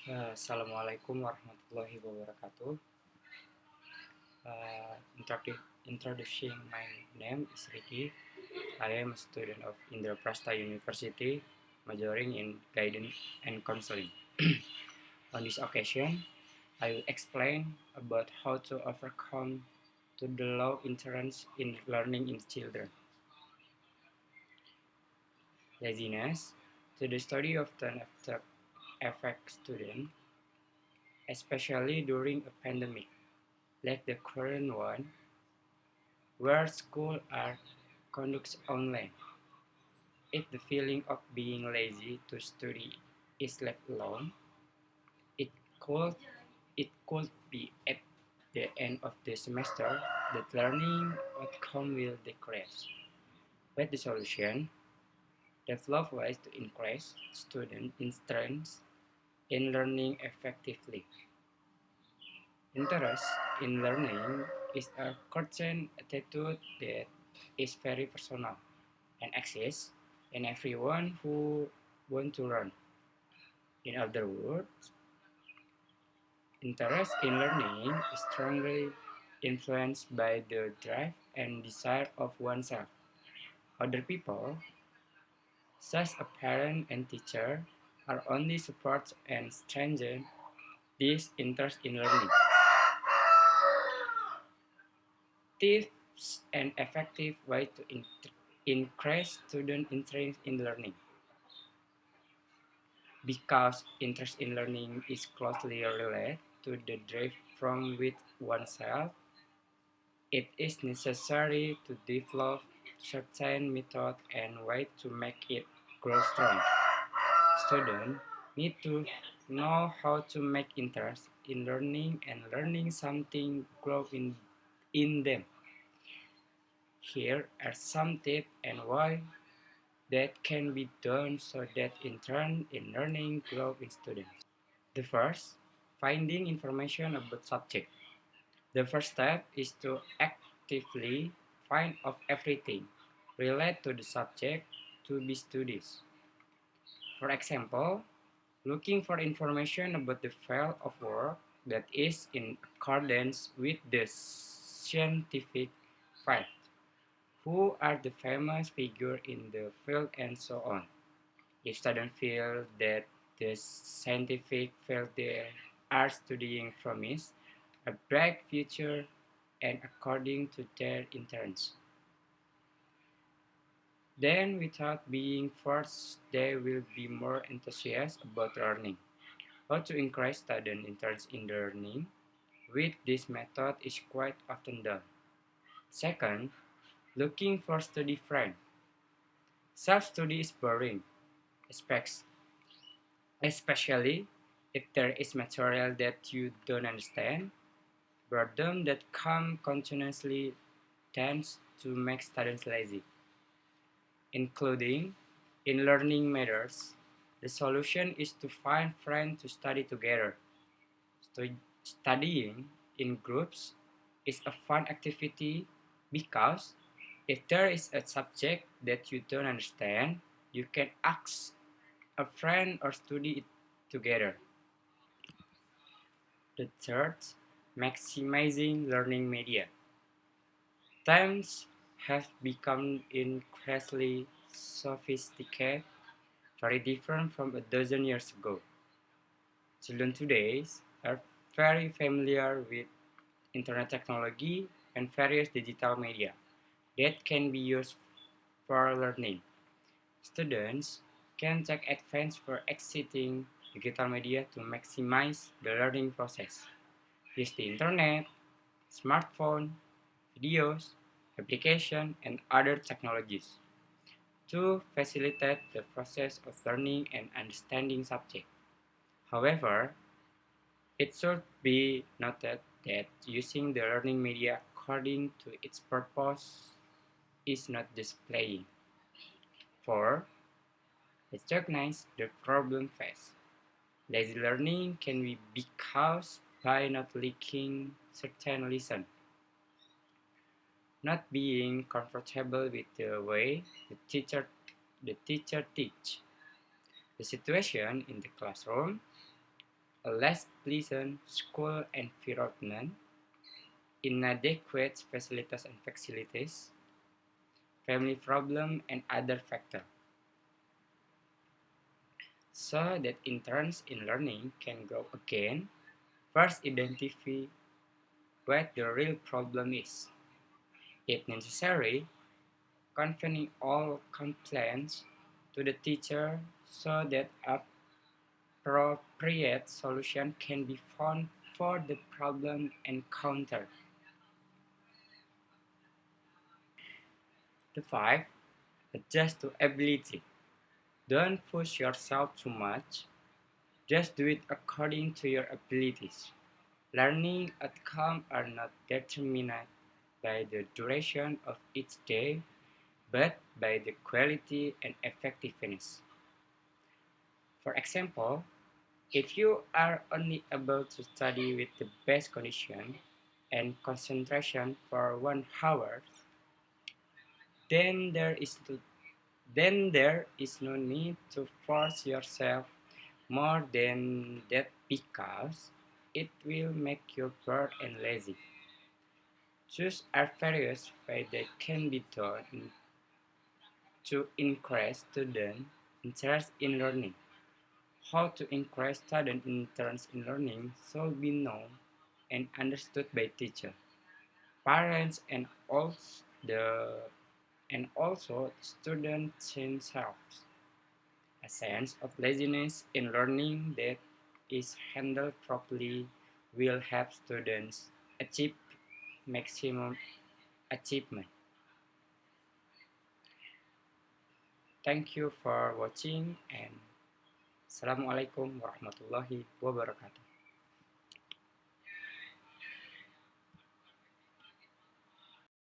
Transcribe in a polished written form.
Assalamualaikum warahmatullahi wabarakatuh. Introducing my name is Riki. I am a student of Indraprastha University, majoring in guidance and counseling. On this occasion, I will explain about how to overcome to the low interest in learning in children. Laziness to the study often affects students, especially during a pandemic like the current one, where schools are conducted online. If the feeling of being lazy to study is left alone, it could it could be at the end of the semester that learning outcome will decrease. With the solution, develop ways to increase student interest in learning effectively. Interest in learning is a constant attitude that is very personal and exists in everyone who wants to learn. In other words, interest in learning is strongly influenced by the drive and desire of oneself. Other people, such as a parent and teacher, are only support and strengthen this interest in learning. Tips and effective way to increase student interest in learning. Because interest in learning is closely related to the drive from within oneself, it is necessary to develop certain methods and ways to make it grow strong. Students need to know how to make interest in learning and learning something grow in them. Here are some tips and why that can be done so that interest in learning grow in students. The first, finding information about subject. The first step is to actively find out everything related to the subject to be studied. For example, looking for information about the field of work that is in accordance with the scientific field. Who are the famous figures in the field and so on. If students feel that the scientific field they are studying promise a bright future and according to their interests, then without being forced, they will be more enthusiastic about learning. How to increase student interest in learning with this method is quite often done. Second, looking for study friends. Self-study is boring, especially if there is material that you don't understand. Boredom that comes continuously tends to make students lazy, including in learning matters. The solution is to find friends to study together. Studying in groups is a fun activity because if there is a subject that you don't understand, you can ask a friend or study it together. The third, maximizing learning media. Times have become increasingly sophisticated, very different from a dozen years ago. Children today are very familiar with internet technology and various digital media that can be used for learning. Students can take advantage for exiting digital media to maximize the learning process. Use the internet, smartphone, videos, application, and other technologies to facilitate the process of learning and understanding subject. However, it should be noted that using the learning media according to its purpose is not displaying. 4. Recognize the problem faced. Lazy learning can be caused by not liking certain lessons, not being comfortable with the way the teacher teach, the situation in the classroom, a less pleasant school environment, inadequate facilities, family problem, and other factors. So that interest in learning can grow again, first identify what the real problem is. If necessary, conveying all complaints to the teacher so that appropriate solution can be found for the problem encountered. The 5. Adjust to ability. Don't push yourself too much. Just do it according to your abilities. Learning outcomes are not determined by the duration of each day, but by the quality and effectiveness. For example, if you are only able to study with the best condition and concentration for 1 hour, then there is no need to force yourself more than that because it will make you bored and lazy. Choose are various ways that can be done to increase student interest in learning. How to increase student interest in learning should be known and understood by teachers, parents, and also students themselves. A sense of laziness in learning that is handled properly will help students achieve maximum achievement. Thank you for watching and Assalamualaikum warahmatullahi wabarakatuh.